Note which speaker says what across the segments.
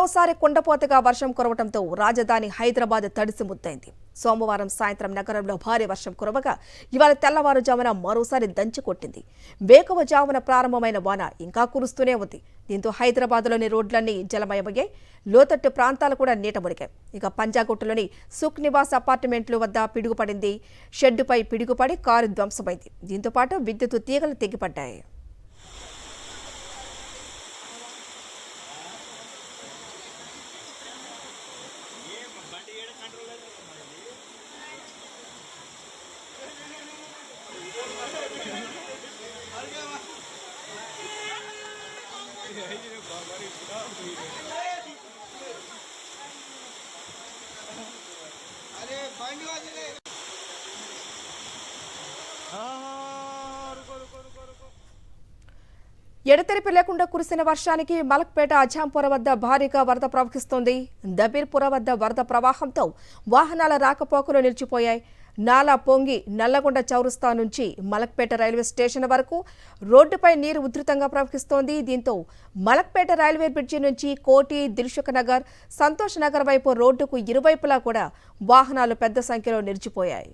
Speaker 1: మరోసారి కుండపోతగా వర్షం కురవడంతో రాజధాని హైదరాబాద్ తడిసి ముద్దైంది. సోమవారం సాయంత్రం నగరంలో భారీ వర్షం కురవగా ఇవాళ తెల్లవారుజామున మరోసారి దంచి కొట్టింది. వేకువజామున ప్రారంభమైన వాన ఇంకా కురుస్తూనే ఉంది. దీంతో హైదరాబాద్లోని రోడ్లన్నీ జలమయమయ్యాయి. లోతట్టు ప్రాంతాలు కూడా నీట మునిగాయి. ఇక పంజాగుట్టలోని సుఖ్ నివాస్ అపార్ట్మెంట్లు వద్ద పిడుగుపడింది. షెడ్డుపై పిడుగుపడి కారు ధ్వంసమైంది. దీంతో పాటు విద్యుత్ తీగలు తెగిపడ్డాయి. ఎడతెరిపి లేకుండా కురిసిన వర్షానికి మలక్పేట అజాంపుర వద్ద భారీగా వరద ప్రవహిస్తోంది. దబీర్పుర వద్ద వరద ప్రవాహంతో వాహనాల రాకపోకలు నిలిచిపోయాయి. నాలా పొంగి నల్లగొండ చౌరస్తా నుంచి మలక్పేట రైల్వే స్టేషన్ వరకు రోడ్డుపై నీరు ఉధృతంగా ప్రవహిస్తోంది. దీంతో మలక్పేట రైల్వే బ్రిడ్జి నుంచి కోటి, దిల్సుఖ్ నగర్, సంతోష్ నగర్ వైపు రోడ్డుకు ఇరువైపులా కూడా వాహనాలు పెద్ద సంఖ్యలో నిలిచిపోయాయి.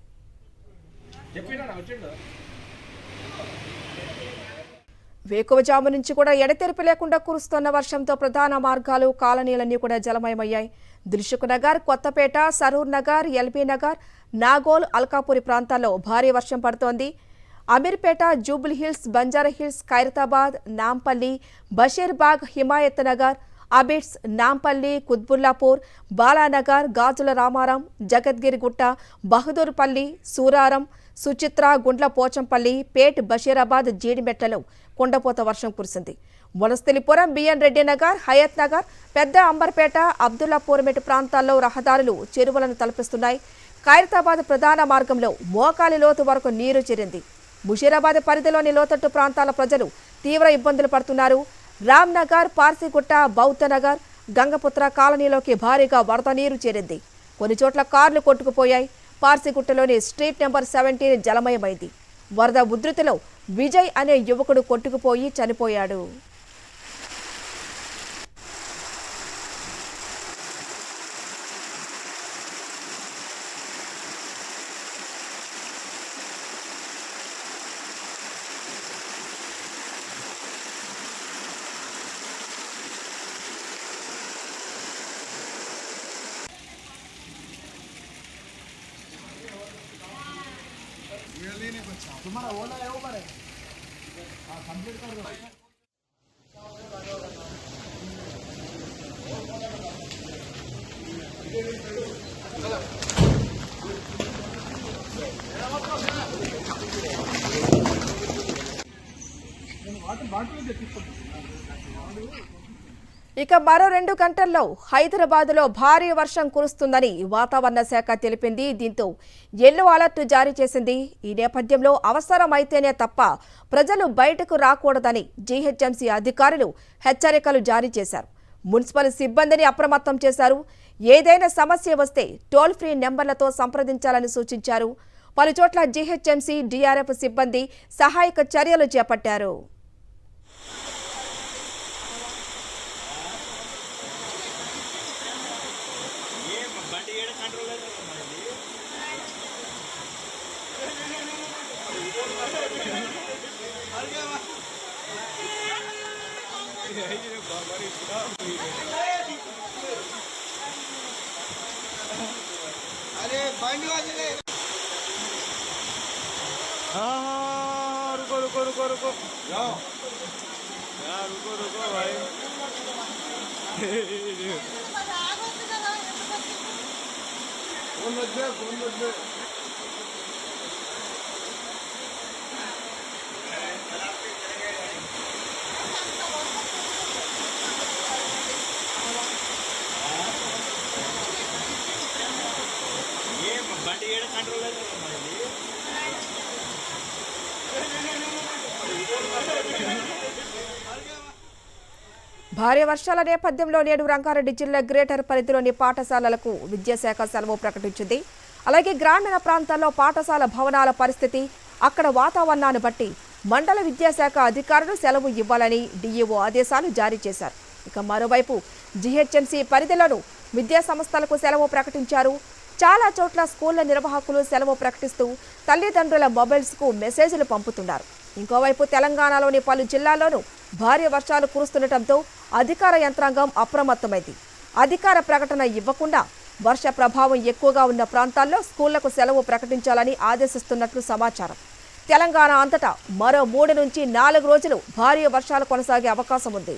Speaker 1: వేకువజాము నుంచి కూడా ఎడతెరిపి లేకుండా కురుస్తున్న వర్షంతో ప్రధాన మార్గాలు, కాలనీలన్నీ కూడా జలమయమయ్యాయి. దిల్సుఖ్ నగర్, కొత్తపేట, సరూర్ నగర్, ఎల్బీ నగర్, నాగోల్, అల్కాపురి ప్రాంతాల్లో భారీ వర్షం పడుతోంది. అమీర్పేట, జూబ్లీహిల్స్, బంజారాహిల్స్, ఖైరతాబాద్, నాంపల్లి, బషీర్బాగ్, హిమాయత్ నగర్, అబిడ్స్, నాంపల్లి, కుత్బుల్లాపూర్, బాలానగర్, గాజుల రామారం, జగద్గిరిగుట్ట, బహదూర్పల్లి, సూరారం, సుచిత్ర, గుండ్ల పోచంపల్లి, పేట్, బషీరాబాద్, జీడిమెట్లలో కుండపోత వర్షం కురిసింది. వనస్థలిపురం, బిఎన్ రెడ్డి నగర్, హయత్ నగర్, పెద్ద అంబర్పేట, అబ్దుల్లాపూర్మెట్ ప్రాంతాల్లో రహదారులు చెరువులను తలపిస్తున్నాయి. ఖైరతాబాద్ ప్రధాన మార్గంలో మోకాలి లోతు వరకు నీరు చేరింది. ముషీరాబాద్ పరిధిలోని లోతట్టు ప్రాంతాల ప్రజలు తీవ్ర ఇబ్బందులు పడుతున్నారు. రామ్నగర్, పార్సిగుట్ట, బౌద్ధనగర్, గంగపుత్ర కాలనీలోకి భారీగా వరద నీరు చేరింది. కొన్ని చోట్ల కార్లు కొట్టుకుపోయాయి. పార్సిగుట్టలోని స్ట్రీట్ నెంబర్ 17 జలమయమైంది. వరద ఉధృతిలో విజయ్ అనే యువకుడు కొట్టుకుపోయి చనిపోయాడు.
Speaker 2: तुम्हारा ओला है ऊपर है कंप्लीट कर दो।
Speaker 1: ఇక మరో 2 గంటల్లో హైదరాబాద్లో భారీ వర్షం కురుస్తుందని వాతావరణ శాఖ తెలిపింది. దీంతో యెల్లో అలర్ట్ జారీ చేసింది. ఈ నేపథ్యంలో అవసరమైతేనే తప్ప ప్రజలు బయటకు రాకూడదని జీహెచ్ఎంసీ అధికారులు హెచ్చరికలు జారీ చేశారు. మున్సిపల్ సిబ్బందిని అప్రమత్తం చేశారు. ఏదైనా సమస్య వస్తే టోల్ ఫ్రీ నెంబర్లతో సంప్రదించాలని సూచించారు. పలుచోట్ల జీహెచ్ఎంసీ, డిఆర్ఎఫ్ సిబ్బంది సహాయక చర్యలు చేపట్టారు.
Speaker 2: अरे बंद वाले रुको रुको रुको रुको जाओ यार रुको रुको भाई फोन मत दे
Speaker 1: భారీ వర్షాల నేపథ్యంలో నేడు రంగారెడ్డి జిల్లా గ్రేటర్ పరిధిలోని పాఠశాలలకు విద్యాశాఖ సెలవు ప్రకటించింది. అలాగే గ్రామీణ ప్రాంతాల్లో పాఠశాల భవనాల పరిస్థితి, అక్కడ వాతావరణాన్ని బట్టి మండల విద్యాశాఖ అధికారులు సెలవు ఇవ్వాలని డీఈఓ ఆదేశాలు జారీ చేశారు. ఇక మరోవైపు జీహెచ్ఎంసీ పరిధిలోనూ విద్యా సంస్థలకు సెలవు ప్రకటించారు. చాలా చోట్ల స్కూళ్ల నిర్వాహకులు సెలవు ప్రకటిస్తూ తల్లిదండ్రుల మొబైల్స్కు మెసేజ్లు పంపుతున్నారు. ఇంకోవైపు తెలంగాణలోని పలు జిల్లాల్లోనూ భారీ వర్షాలు కురుస్తుండటంతో అధికార యంత్రాంగం అప్రమత్తమైంది. అధికార ప్రకటన ఇవ్వకుండా వర్ష ప్రభావం ఎక్కువగా ఉన్న ప్రాంతాల్లో స్కూళ్లకు సెలవు ప్రకటించాలని ఆదేశిస్తున్నట్లు సమాచారం. తెలంగాణ అంతటా మరో 3 నుంచి 4 రోజులు భారీ వర్షాలు కొనసాగే అవకాశం ఉంది.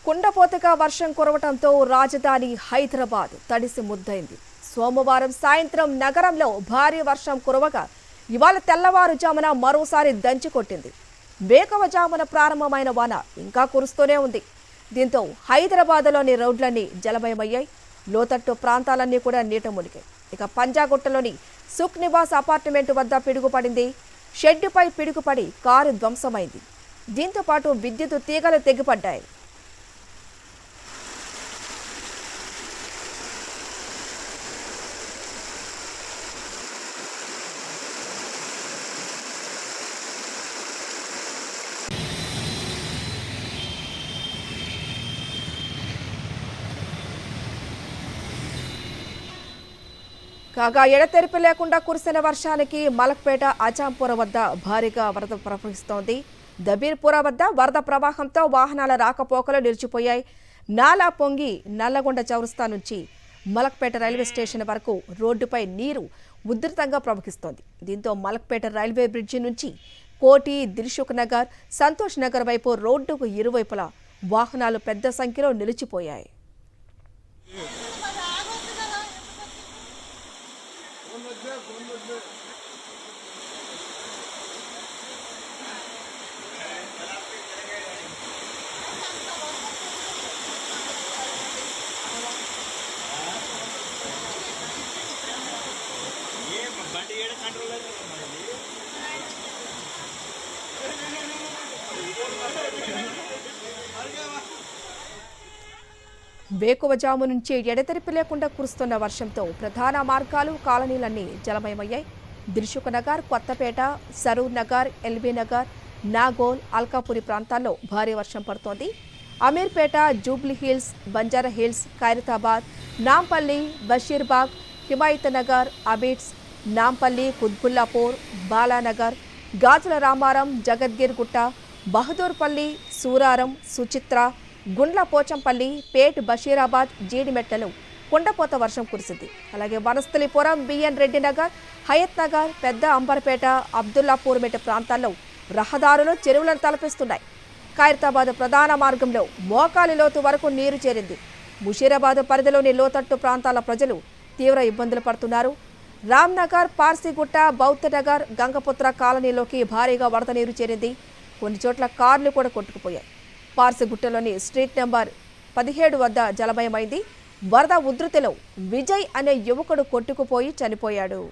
Speaker 1: కుండపోతగా వర్షం కురవటంతో రాజధాని హైదరాబాద్ తడిసి ముద్దైంది. సోమవారం సాయంత్రం నగరంలో భారీ వర్షం కురవగా ఇవాళ తెల్లవారుజామున మరోసారి దంచికొట్టింది. వేకువజామున ప్రారంభమైన వాన ఇంకా కురుస్తూనే ఉంది. దీంతో హైదరాబాద్లోని రోడ్లన్నీ జలమయమయ్యాయి. లోతట్టు ప్రాంతాలన్నీ కూడా నీట మునిగాయి. ఇక పంజాగుట్టలోని సుఖ్ నివాస్ అపార్ట్మెంట్ వద్ద పిడుగుపడింది. షెడ్డుపై పిడుగుపడి కారు ధ్వంసమైంది. దీంతో పాటు విద్యుత్ తీగలు తెగిపడ్డాయి. కాగా ఎడతెరిపి లేకుండా కురిసిన వర్షానికి మలక్పేట అజాంపుర వద్ద భారీగా వరద ప్రవహిస్తోంది. దబీర్పుర వద్ద వరద ప్రవాహంతో వాహనాల రాకపోకలు నిలిచిపోయాయి. నాలా పొంగి నల్లగొండ చౌరస్తా నుంచి మలక్పేట రైల్వే స్టేషన్ వరకు రోడ్డుపై నీరు ఉధృతంగా ప్రవహిస్తోంది. దీంతో మలక్పేట రైల్వే బ్రిడ్జి నుంచి కోటి, దిల్సుఖ్ నగర్, సంతోష్ నగర్ వైపు రోడ్డుకు ఇరువైపులా వాహనాలు పెద్ద సంఖ్యలో నిలిచిపోయాయి. వేకువజాము నుంచి ఎడతెరిపి లేకుండా కురుస్తున్న వర్షంతో ప్రధాన మార్గాలు, కాలనీలన్నీ జలమయమయ్యాయి. దిల్సుఖ్ నగర్, కొత్తపేట, సరూర్ నగర్, ఎల్బీ నగర్, నాగోల్, అల్కాపురి ప్రాంతాల్లో భారీ వర్షం పడుతోంది. Ameerpet, Jubilee Hills, Banjara Hills, Khairatabad, Nampally, Basheerbagh, Himayat Nagar, Abids, Nampally, Quthbullapur, Balanagar, Gajula Ramaram, Jagadgiri Gutta, Bahadurpally, Suraram, Suchitra, Gundla Pochampally, పేట్, బషీరాబాద్, జీడిమెట్టలు కుండపోత వర్షం కురిసింది. అలాగే వనస్థలిపురం, బిఎన్ రెడ్డి నగర్, హయత్ నగర్, పెద్ద అంబర్పేట, అబ్దుల్లాపూర్ మెట్ట ప్రాంతాల్లో రహదారులు చెరువులను తలపిస్తున్నాయి. ఖైరతాబాద్ ప్రధాన మార్గంలో మోకాలి లోతు వరకు నీరు చేరింది. ముషీరాబాద్ పరిధిలోని లోతట్టు ప్రాంతాల ప్రజలు తీవ్ర ఇబ్బందులు పడుతున్నారు. రామ్నగర్, పార్సీగుట్ట, బౌద్ధ నగర్, గంగపుత్ర కాలనీలోకి భారీగా వరద నీరు చేరింది. కొన్ని చోట్ల కార్లు కూడా కొట్టుకుపోయాయి. పార్సిగుట్టలోని స్ట్రీట్ నెంబర్ 17 వద్ద జలమయమైంది. వరద ఉధృతిలో విజయ్ అనే యువకుడు కొట్టుకుపోయి చనిపోయాడు.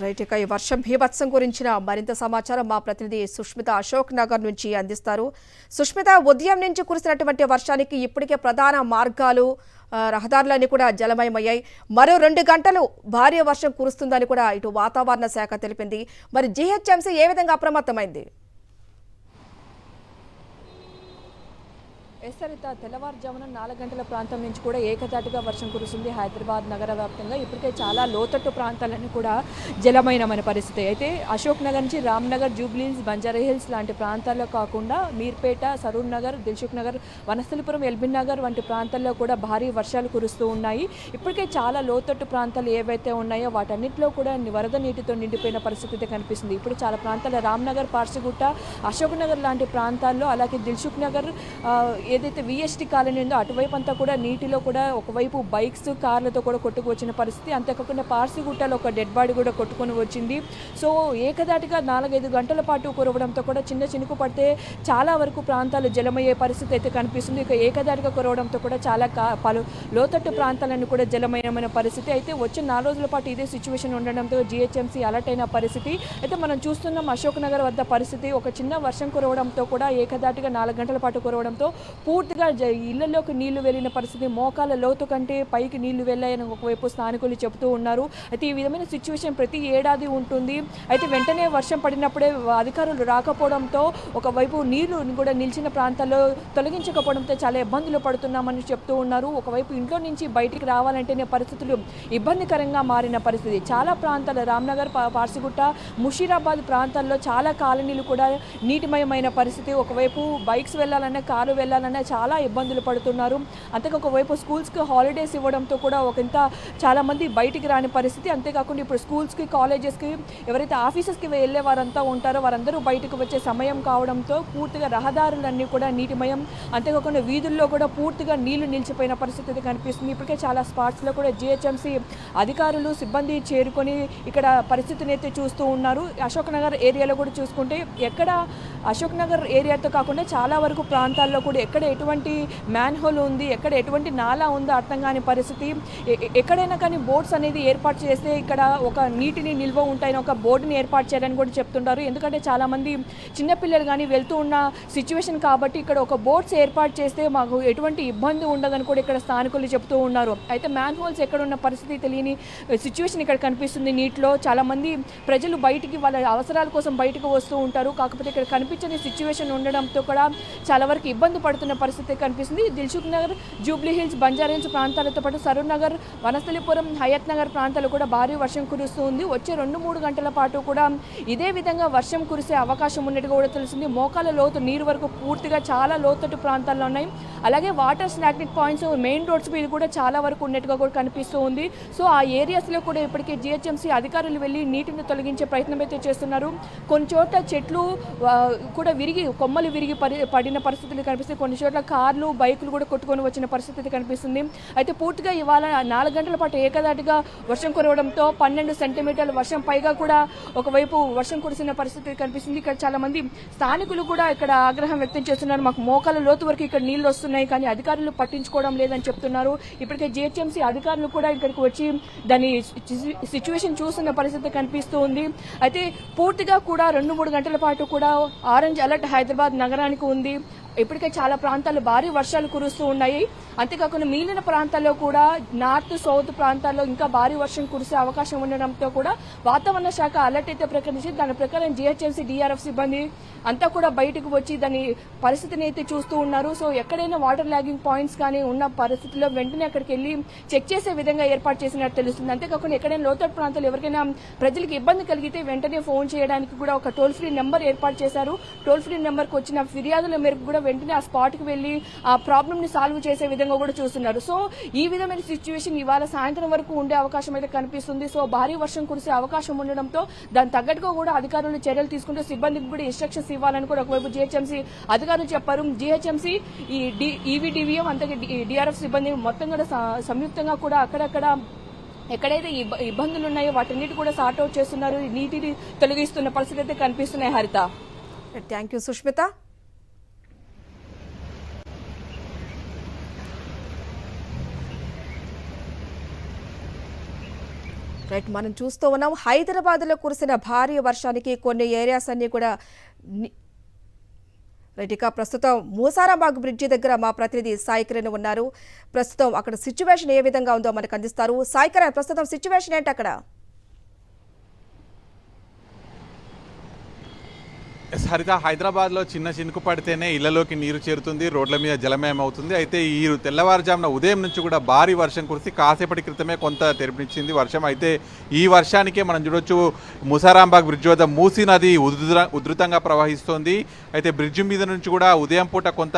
Speaker 1: రైట్, ఇక ఈ వర్షం భీభత్సం గురించిన మరింత సమాచారం మా ప్రతినిధి సుష్మిత అశోక్ నగర్ నుంచి అందిస్తారు. సుష్మిత, ఉదయం నుంచి కురిసినటువంటి వర్షానికి ఇప్పటికే ప్రధాన మార్గాలు, రహదారులన్నీ కూడా జలమయమయ్యాయి. మరో 2 గంటలు భారీ వర్షం కురుస్తుందని కూడా ఇటు వాతావరణ శాఖ తెలిపింది. మరి జీహెచ్ఎంసీ ఏ విధంగా అప్రమత్తమైంది? ఎస్సరిత తెల్లవారుజామున 4 గంటల ప్రాంతం నుంచి కూడా ఏకతాటిగా వర్షం కురుస్తుంది హైదరాబాద్ నగర వ్యాప్తంగా. ఇప్పటికే చాలా లోతట్టు ప్రాంతాలన్నీ కూడా జలమయమైన పరిస్థితి. అయితే అశోక్ నగర్ నుంచి రామ్నగర్, జూబ్లీహిల్స్, బంజారా హిల్స్ లాంటి ప్రాంతాల్లో కాకుండా మీర్పేట, సరూర్ నగర్, దిల్సుఖ్ నగర్, వనస్థలిపురం, ఎల్బీ నగర్ వంటి ప్రాంతాల్లో కూడా భారీ వర్షాలు కురుస్తూ ఉన్నాయి. ఇప్పటికే చాలా లోతట్టు ప్రాంతాలు ఏవైతే ఉన్నాయో వాటన్నిటిలో కూడా వరద నీటితో నిండిపోయిన పరిస్థితి కనిపిస్తుంది. ఇప్పుడు చాలా ప్రాంతాల రామ్నగర్, పార్సిగుట్ట, అశోక్ నగర్ లాంటి ప్రాంతాల్లో, అలాగే దిల్సుఖ్ నగర్ ఏదైతే విఎస్టీ కాలనీ ఉందో అటువైపు అంతా కూడా నీటిలో కూడా ఒకవైపు బైక్స్, కార్లతో కూడా కొట్టుకు వచ్చిన పరిస్థితి. అంతేకాకుండా పార్సిగుట్టలో ఒక డెడ్ బాడీ కూడా కొట్టుకొని వచ్చింది. సో ఏకదాటిగా 4-5 గంటల పాటు కురవడంతో కూడా చిన్న చినుకు పడితే చాలా వరకు ప్రాంతాలు జలమయ్యే పరిస్థితి అయితే కనిపిస్తుంది. ఇక ఏకదాటిగా కురవడంతో కూడా చాలా పలు లోతట్టు ప్రాంతాలన్నీ కూడా జలమయమైన పరిస్థితి. అయితే వచ్చే 4 రోజుల పాటు ఇదే సిచ్యువేషన్ ఉండడంతో జిహెచ్ఎంసీ అలర్ట్ అయిన పరిస్థితి. అయితే మనం చూస్తున్నాం అశోక్ నగర్ వద్ద పరిస్థితి. ఒక చిన్న వర్షం కురవడంతో కూడా ఏకదాటిగా 4 గంటల పాటు కురవడంతో పూర్తిగా ఇళ్లలోకి నీళ్లు వెళ్ళిన పరిస్థితి. మోకాల లోతు కంటే పైకి నీళ్లు వెళ్ళాయని ఒకవైపు స్థానికులు చెబుతూ ఉన్నారు. అయితే ఈ విధమైన సిచ్యువేషన్ ప్రతి ఏడాది ఉంటుంది. అయితే వెంటనే వర్షం పడినప్పుడే అధికారులు రాకపోవడంతో ఒకవైపు నీళ్లు కూడా నిలిచిన ప్రాంతాల్లో తొలగించకపోవడంతో చాలా ఇబ్బందులు పడుతున్నామని చెప్తూ ఉన్నారు. ఒకవైపు ఇంట్లో నుంచి బయటికి రావాలంటేనే పరిస్థితులు ఇబ్బందికరంగా మారిన పరిస్థితి. చాలా ప్రాంతాలు రామ్నగర్, పార్సిగుట్ట, ముషీరాబాద్ ప్రాంతాల్లో చాలా కాలనీలు కూడా నీటిమయమైన పరిస్థితి. ఒకవైపు బైక్స్ వెళ్ళాలన్నా, కారు వెళ్ళాలన్నా చాలా ఇబ్బందులు పడుతున్నారు. అంతేకాక ఒకవైపు స్కూల్స్కి హాలిడేస్ ఇవ్వడంతో కూడా ఒకంత చాలామంది బయటికి రాని పరిస్థితి. అంతేకాకుండా ఇప్పుడు స్కూల్స్కి, కాలేజెస్కి ఎవరైతే ఆఫీసెస్కి వెళ్ళే వారంతా ఉంటారో వారందరూ బయటకు వచ్చే సమయం కావడంతో పూర్తిగా రహదారులన్నీ కూడా నీటిమయం. అంతేకాకుండా వీధుల్లో కూడా పూర్తిగా నీళ్లు నిలిచిపోయిన పరిస్థితి కనిపిస్తుంది. ఇప్పటికే చాలా స్పాట్స్లో కూడా జిహెచ్ఎంసీ అధికారులు, సిబ్బంది చేరుకొని ఇక్కడ పరిస్థితిని అయితే చూస్తూ ఉన్నారు. అశోక్ నగర్ ఏరియాలో కూడా చూసుకుంటే ఎక్కడ అశోక్ నగర్ ఏరియాతో కాకుండా చాలా వరకు ప్రాంతాల్లో కూడా ఎక్కడ ఎటువంటి మ్యాన్ హోల్ ఉంది, ఎక్కడ ఎటువంటి నాలా ఉందో అర్థం కాని పరిస్థితి. ఎక్కడైనా కానీ బోట్స్ అనేది ఏర్పాటు చేస్తే ఇక్కడ ఒక నీటిని నిల్వ ఉంటాయని ఒక బోర్డుని ఏర్పాటు చేయాలని కూడా చెప్తుంటారు. ఎందుకంటే చాలామంది చిన్నపిల్లలు కానీ వెళ్తూ ఉన్న సిచ్యువేషన్ కాబట్టి ఇక్కడ ఒక బోట్స్ ఏర్పాటు చేస్తే మాకు ఎటువంటి ఇబ్బంది ఉండదని కూడా ఇక్కడ స్థానికులు చెప్తూ ఉన్నారు. అయితే మ్యాన్ హోల్స్ ఎక్కడున్న పరిస్థితి తెలియని సిచ్యువేషన్ ఇక్కడ కనిపిస్తుంది. నీటిలో చాలామంది ప్రజలు బయటికి వాళ్ళ అవసరాల కోసం బయటకు వస్తూ ఉంటారు. కాకపోతే ఇక్కడ కనిపించని సిచ్యువేషన్ ఉండడంతో కూడా చాలా వరకు ఇబ్బంది పడుతున్న పరిస్థితి కనిపిస్తుంది. Dilsukh Nagar, Jubilee Hills, Banjara hills ప్రాంతాలతో పాటు సరూర్ నగర్, వనస్థలిపురం, హయత్ నగర్ ప్రాంతాలు కూడా భారీ వర్షం కురుస్తుంది. వచ్చే 2-3 గంటల పాటు కూడా ఇదే విధంగా వర్షం కురిసే అవకాశం ఉన్నట్టుగా కూడా తెలిసింది. మోకాల లోతు నీరు వరకు పూర్తిగా చాలా లోతట్టు ప్రాంతాల్లో ఉన్నాయి. అలాగే water stagnate points main roads మీద కూడా చాలా వరకు ఉన్నట్టుగా కూడా కనిపిస్తూ ఉంది. సో ఆ ఏరియాస్లో కూడా ఇప్పటికే జిహెచ్ఎంసీ అధికారులు వెళ్ళి నీటిని తొలగించే ప్రయత్నం అయితే చేస్తున్నారు. కొన్ని చోట్ల చెట్లు కూడా విరిగి, కొమ్మలు విరిగి పడిన పరిస్థితులు కనిపిస్తాయి. కొన్ని చోట్ల కార్లు, బైకులు కూడా కొట్టుకొని వచ్చిన పరిస్థితి కనిపిస్తుంది. అయితే పూర్తిగా ఇవాళ 4 గంటల పాటు ఏకదాటిగా వర్షం కురవడంతో 12 సెంటీమీటర్ల వర్షం పైగా కూడా ఒకవైపు వర్షం కురిసిన పరిస్థితి కనిపిస్తుంది. ఇక్కడ చాలా మంది స్థానికులు కూడా ఇక్కడ ఆగ్రహం వ్యక్తం చేస్తున్నారు. మాకు మోకాల లోతు వరకు ఇక్కడ నీళ్లు వస్తున్నాయి కానీ అధికారులు పట్టించుకోవడం లేదని చెప్తున్నారు. ఇప్పటికే జిహెచ్ఎంసీ అధికారులు కూడా ఇక్కడికి వచ్చి దాని సిచ్యువేషన్ చూస్తున్న పరిస్థితి కనిపిస్తూ ఉంది. అయితే పూర్తిగా కూడా 2-3 గంటల పాటు కూడా ఆరెంజ్ అలర్ట్ హైదరాబాద్ నగరానికి ఉంది. ఇప్పటికే చాలా ప్రాంతాల్లో భారీ వర్షాలు కురుస్తూ ఉన్నాయి. అంతేకాకుండా మిగిలిన ప్రాంతాల్లో కూడా నార్త్, సౌత్ ప్రాంతాల్లో ఇంకా భారీ వర్షం కురిసే అవకాశం ఉండడంతో కూడా వాతావరణ శాఖ అలర్ట్ అయితే ప్రకటించి దాని ప్రకారం జిహెచ్ఎంసీ, డిఆర్ఎఫ్ సిబ్బంది అంతా కూడా బయటకు వచ్చి దాని పరిస్థితిని అయితే చూస్తూ ఉన్నారు. సో ఎక్కడైనా వాటర్ లాగింగ్ పాయింట్స్ కానీ ఉన్న పరిస్థితుల్లో వెంటనే అక్కడికి వెళ్లి చెక్ చేసే విధంగా ఏర్పాటు చేసినట్టు తెలుస్తుంది. అంతేకాకుండా ఎక్కడైనా లోతట్టు ప్రాంతాలు ఎవరికైనా ప్రజలకు ఇబ్బంది కలిగితే వెంటనే ఫోన్ చేయడానికి కూడా ఒక టోల్ ఫ్రీ నెంబర్ ఏర్పాటు చేశారు. టోల్ ఫ్రీ నెంబర్కి వచ్చిన ఫిర్యాదుల మేరకు కూడా వెంటనే ఆ స్పాట్కి వెళ్లి ఆ ప్రాబ్లమ్ ని సాల్వ్ చేసే విధంగా కూడా చూస్తున్నారు. సో ఈ విధమైన సిచ్యువేషన్ ఇవాళ సాయంత్రం వరకు ఉండే అవకాశం అయితే కనిపిస్తుంది. సో భారీ వర్షం కురిసే అవకాశం ఉండడంతో దాని తగ్గట్టుగా కూడా అధికారులు చర్యలు తీసుకుంటూ సిబ్బందికి కూడా ఇన్స్ట్రక్షన్స్ ఇవ్వాలని కూడా ఒకవైపు జిహెచ్ఎంసీ అధికారులు చెప్పారు. జిహెచ్ఎంసీ, ఈ ఈవీడీవీఎం, అంతే డిఆర్ఎఫ్ సిబ్బంది మొత్తం కూడా సంయుక్తంగా కూడా అక్కడక్కడ ఎక్కడైతే ఇబ్బందులు ఉన్నాయో వాటన్నిటి కూడా సార్ట్అవుట్ చేస్తున్నారు. నీటిని తొలగిస్తున్న పరిస్థితి అయితే కనిపిస్తున్నాయి. హరిత, థ్యాంక్ యూ సుష్మిత. రైట్, మనం చూస్తూ ఉన్నాం హైదరాబాద్లో కురిసిన భారీ వర్షానికి కొన్ని ఏరియాస్ అన్ని కూడా రైట్. ఇక ప్రస్తుతం మూసారాబాగ్ బ్రిడ్జి దగ్గర మా ప్రతినిధి సాయికిరణ్ ఉన్నారు. ప్రస్తుతం అక్కడ సిచ్యువేషన్ ఏ విధంగా ఉందో మనకు అందిస్తారు. సాయికిరణ్, ప్రస్తుతం సిచ్యువేషన్ ఏంటి అక్కడ?
Speaker 3: హరిత, హైదరాబాద్లో చిన్న చినుకు పడితేనే ఇళ్లలోకి నీరు చేరుతుంది, రోడ్ల మీద జలమయం అవుతుంది. అయితే ఈ తెల్లవారుజామున ఉదయం నుంచి కూడా భారీ వర్షం కురిసి కాసేపటి క్రితమే కొంత తెరిపించింది వర్షం. అయితే ఈ వర్షానికే మనం చూడొచ్చు ముసారాంబాగ్ బ్రిడ్జ్ వద్ద మూసీ నది ఉధృతంగా ప్రవహిస్తోంది. అయితే బ్రిడ్జ్ మీద నుంచి కూడా ఉదయం పూట కొంత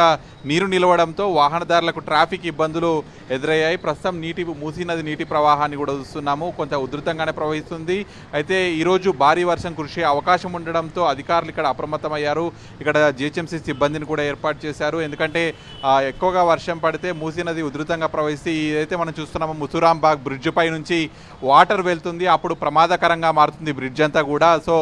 Speaker 3: నీరు నిలవడంతో వాహనదారులకు ట్రాఫిక్ ఇబ్బందులు ఎదురయ్యాయి. ప్రస్తుతం మూసీ నది నీటి ప్రవాహాన్ని కూడా చూస్తున్నాము, కొంత ఉధృతంగానే ప్రవహిస్తుంది. అయితే ఈరోజు భారీ వర్షం కురిసే అవకాశం ఉండడంతో అధికారులు ఇక్కడ అప్రమత్తమయ్యారు. ఇక్కడ జిహెచ్ఎంసీ సిబ్బందిని కూడా ఏర్పాటు చేశారు. ఎందుకంటే ఎక్కువగా వర్షం పడితే మూసీ నది ఉధృతంగా ప్రవహిస్తే ఏదైతే మనం చూస్తున్నామో ముసారాంబాగ్ బ్రిడ్జ్ పై నుంచి వాటర్ వెళ్తుంది, అప్పుడు ప్రమాదకరంగా మారుతుంది బ్రిడ్జ్ అంతా కూడా. సో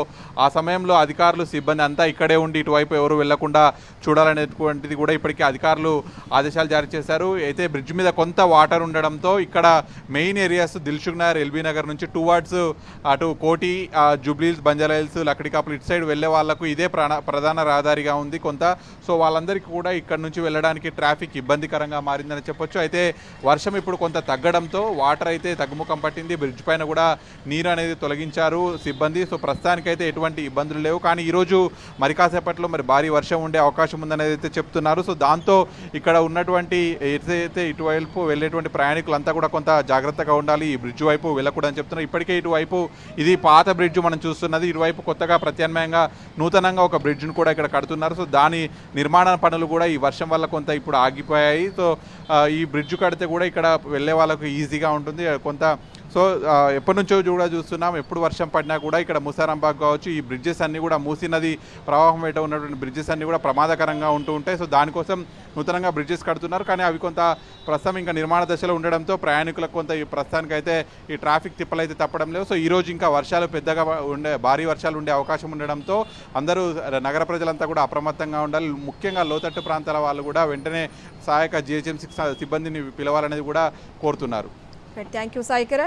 Speaker 3: ఆ సమయంలో అధికారులు సిబ్బంది అంతా ఇక్కడే ఉండి ఇటువైపు ఎవరు వెళ్లకుండా చూడాలనేటువంటిది కూడా ఇప్పటికీ అధికారులు ఆదేశాలు జారీ చేశారు. అయితే బ్రిడ్జ్ మీద కొంత వాటర్ ఉండడంతో ఇక్కడ main areas Dilsukh Nagar, LB Nagar నుంచి టువర్డ్స్ అటు కోటి, జూబ్లీహిల్స్, బంజారాహిల్స్, లక్డికాపుల్ ఇటు సైడ్ వెళ్లే వాళ్ళకు ఇదే ప్రధాన రహదారిగా ఉంది కొంత. సో వాళ్ళందరికీ కూడా ఇక్కడ నుంచి వెళ్ళడానికి ట్రాఫిక్ ఇబ్బందికరంగా మారిందని చెప్పొచ్చు. అయితే వర్షం ఇప్పుడు కొంత తగ్గడంతో వాటర్ అయితే తగ్గుముఖం పట్టింది. బ్రిడ్జ్ పైన కూడా నీరు అనేది తొలగించారు సిబ్బంది. సో ప్రస్తుతానికైతే ఎటువంటి ఇబ్బందులు లేవు. కానీ ఈరోజు మరి కాసేపట్లో భారీ వర్షం ఉండే అవకాశం ఉందనేది అయితే చెప్తున్నారు. సో దాంతో ఇక్కడ ఉన్నటువంటి ఏదైతే ఇటువైపు వెళ్ళేటువంటి ప్రయాణికులంతా కూడా కొంత జాగ్రత్తగా ఉండాలి, ఈ బ్రిడ్జ్ వైపు వెళ్ళకూడదని చెప్తున్నారు. ఇప్పటికే ఇటువైపు ఇది పాత బ్రిడ్జ్ మనం చూస్తున్నది, ఇటువైపు కొత్తగా ప్రత్యామ్నాయంగా నూతనంగా ఒక బ్రిడ్జ్ను కూడా ఇక్కడ కడుతున్నారు. సో దాని నిర్మాణ పనులు కూడా ఈ వర్షం వల్ల కొంత ఇప్పుడు ఆగిపోయాయి. సో ఈ బ్రిడ్జ్ కడితే కూడా ఇక్కడ వెళ్ళే వాళ్ళకు ఈజీగా ఉంటుంది కొంత. సో ఎప్పటి నుంచో కూడా చూస్తున్నాం, ఎప్పుడు వర్షం పడినా కూడా ఇక్కడ ముసారాంబాగ్ కావచ్చు, ఈ బ్రిడ్జెస్ అన్నీ కూడా మూసీ నది ప్రవాహం వెంట ఉన్నటువంటి బ్రిడ్జెస్ అన్నీ కూడా ప్రమాదకరంగా ఉంటూ ఉంటాయి. సో దానికోసం నూతనంగా బ్రిడ్జెస్ కడుతున్నారు. కానీ అవి కొంత ప్రస్తుతం ఇంకా నిర్మాణ దశలో ఉండడంతో ప్రయాణికులకు కొంత ఈ ప్రస్తుతానికైతే ఈ ట్రాఫిక్ తిప్పలు అయితే తప్పడం లేవు. సో ఈరోజు ఇంకా వర్షాలు పెద్దగా భారీ వర్షాలు ఉండే అవకాశం ఉండడంతో అందరూ నగర ప్రజలంతా కూడా అప్రమత్తంగా ఉండాలి. ముఖ్యంగా లోతట్టు ప్రాంతాల వాళ్ళు కూడా వెంటనే సహాయక జిహెచ్ఎంసీ సిబ్బందిని పిలవాలనేది కూడా కోరుతున్నారు.
Speaker 1: Thank you సాయికర్.